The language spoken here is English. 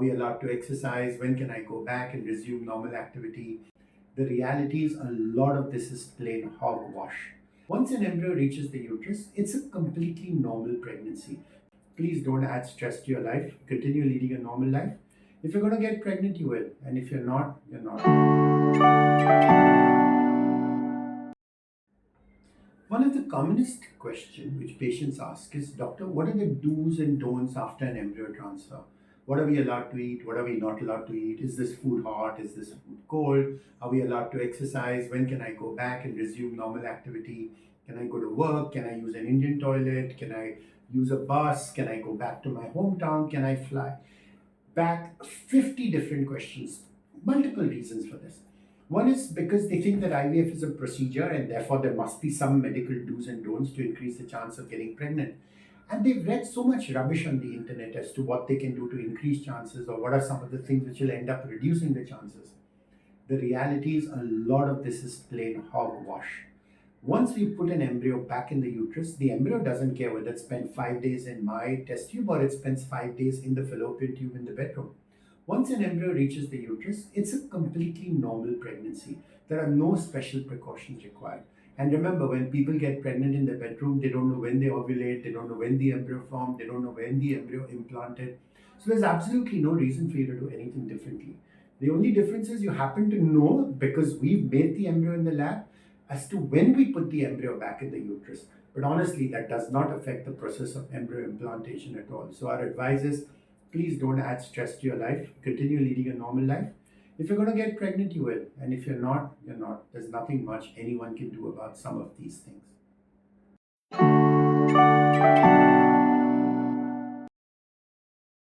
we allowed to exercise? When can I go back and resume normal activity? The reality is a lot of this is plain hogwash. Once an embryo reaches the uterus, it's a completely normal pregnancy. Please don't add stress to your life. Continue leading a normal life. If you're going to get pregnant, you will. And if you're not, you're not. One of the commonest questions which patients ask is, Doctor, what are the do's and don'ts after an embryo transfer? What are we allowed to eat? What are we not allowed to eat? Is this food hot? Is this food cold? Are we allowed to exercise? When can I go back and resume normal activity? Can I go to work? Can I use an Indian toilet? Can I use a bus? Can I go back to my hometown? Can I fly back? 50 different questions. Multiple reasons for this. One is because they think that IVF is a procedure and therefore there must be some medical do's and don'ts to increase the chance of getting pregnant. And they've read so much rubbish on the internet as to what they can do to increase chances or what are some of the things which will end up reducing the chances. The reality is a lot of this is plain hogwash. Once we put an embryo back in the uterus, the embryo doesn't care whether it spent 5 days in my test tube or it spends 5 days in the fallopian tube in the bedroom. Once an embryo reaches the uterus, it's a completely normal pregnancy. There are no special precautions required. And remember, when people get pregnant in their bedroom, they don't know when they ovulate, they don't know when the embryo formed, they don't know when the embryo implanted. So there's absolutely no reason for you to do anything differently. The only difference is you happen to know, because we've made the embryo in the lab, as to when we put the embryo back in the uterus. But honestly, that does not affect the process of embryo implantation at all. So our advice is, please don't add stress to your life. Continue leading a normal life. If you're going to get pregnant, you will. And if you're not, you're not. There's nothing much anyone can do about some of these things.